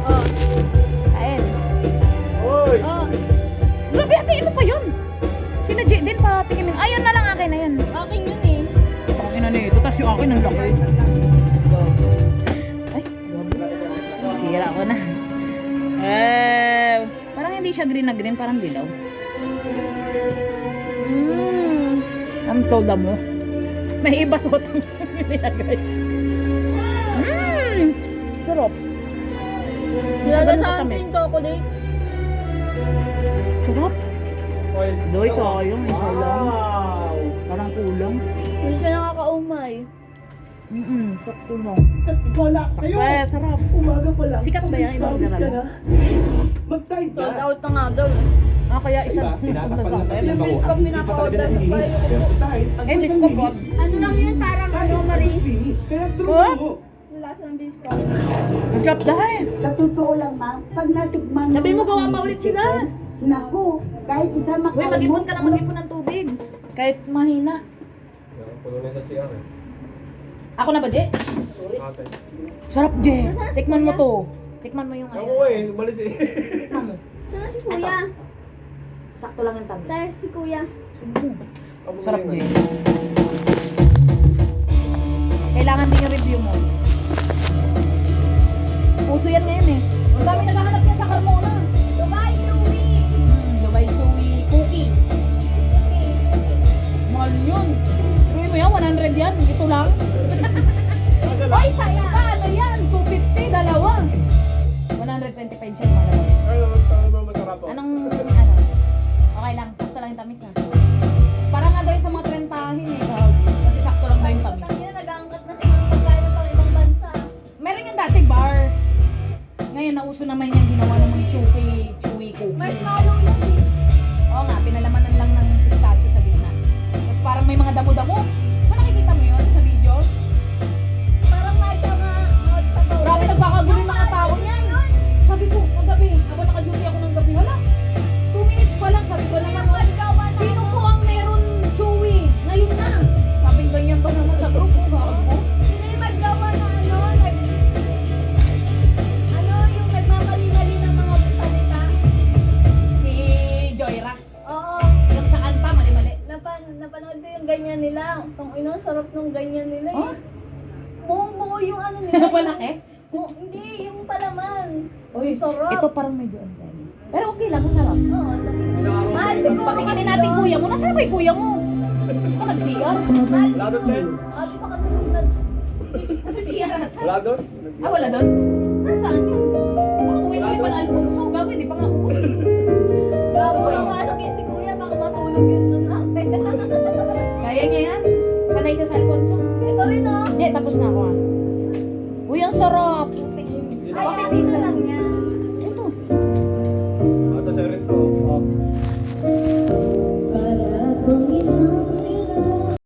Oh. Kain. Oy! Oh. Grabe, hatiin mo pa yun. Sina J din pa tingin. Ayun na lang akin na yun. Akin yun eh. Akin na nito. Tapos yung akin ang laki. Ay, gabi. Sira ko na. Parang hindi siya green na green. Parang dilaw. Ang tola mo. May iba suot ang nilagay. Sarap. Nilalasahan ko yung chocolate. Sarap. Oy! Doy, sayang. Isa lang. Wow! Parang kulang. Hindi siya nakakaumay. Sakto na. Wala sa'yo! Kaya sarap. Umaga pa lang. Sikat ba yan? Ibang Promise ka laro? na. Mag-time Sold ka. out na nga daw. Kaya Sa isa iba, tinatakpan lang kasi Yung ng Biscop bawahan. pinapa-order Hindi pa talaga sa nalinis. Pero sa tayo, ang Eh, gusto Biscop, linis. what? Ano lang yun? Parang Tayo, ano, Marie? tapos linis. Kaya true What? mo. Lasa ng Biscop. Ang sarap dahil. Sa totoo lang, ma'am, pag natikman Sabi mo, gawa pa ulit sila. Naku, kahit isa Uy, makalimot. mag-ipon ka lang mag-ipon ng tubig. Kahit mahina. Puno na sa CR eh. Ako na ba, Je? Ate. Sarap, Je. Nasaan si Tikman mo Kuya? to. Tikman mo yung Ako ayun. eh, umalis eh. Tikman mo. Sana si Kuya? Sakto lang yung tabi. Dahil si Kuya. Sarap, Je. Kailangan din yung review mo. Puso yan ngayon eh. Ang dami naghahanap niya sa Carmona. Dubai, Louie! Dubai Chewy Cookie. Okay. Mahal yun. Sabi mo yan, 100 yan. Ito lang. Oy, saya! Paano yan? 250, dalawa. 125 siya yung dalawa. Ano ba masarap po? Anong, ano? Okay lang, sakto lang yung tamis na. Parang nga daw yung sa mga trentahin eh. Kasi sakto lang daw yung tamis. Tangina, nag-aangkat na sila ng pagkain ng pang ibang bansa. Meron yung dati bar. Ngayon, nauso naman yung ginawa ng mga chewy cookie. Marshmallow yun eh. Oo nga, pinalamanan lang ng pistachio sa gitna. Tapos parang may mga damo-damo. Ba nakikita mo yun sa video? Parang medyo nga magsabaw. Grabe, nagkakagulo yung mga tao niyan. Sabi ko, kagabi, habang naka-duty ako ng gabi, hala, 2 minutes pa lang, sabi ko naman, sino po ang meron chewy? Ngayon na. Sabi ganyan ba naman sa group? Gago. Hindi maggawa na ano yung nagmamali-mali ng mga salita. Si Joyra. Oo. Yung sa kanta, mali-mali. Napanood ko yung ganyan nila. Tang ino, sarap nung ganyan nila Oh? eh. Buong buo yung ano nila. Malaki? Hindi, yung palaman. Uy, Sarap. ito parang medyo uncanny. Pero okay lang, masarap. Oo, mahal siguro Patinginin natin kuya mo. Nasaan ba yung kuya mo? Ako nag-CR. Mahal Wala doon, siguro. Di pa katulog na. Nasa CR na. Wala doon? Ah, wala doon? Nasaan yun? Baka uwi mo yung Alfonso. Gago, hindi pa nga ubos. Gago, nakasok yun si kuya. Baka matulog yun dun. Kaya niya yan? Sanay siya sa Alfonso. Ito rin oh. Hindi, tapos na ako ah. Uy, ang sarap. Ay, hindi na lang yan. Ito. Ito sa rin to. Oh.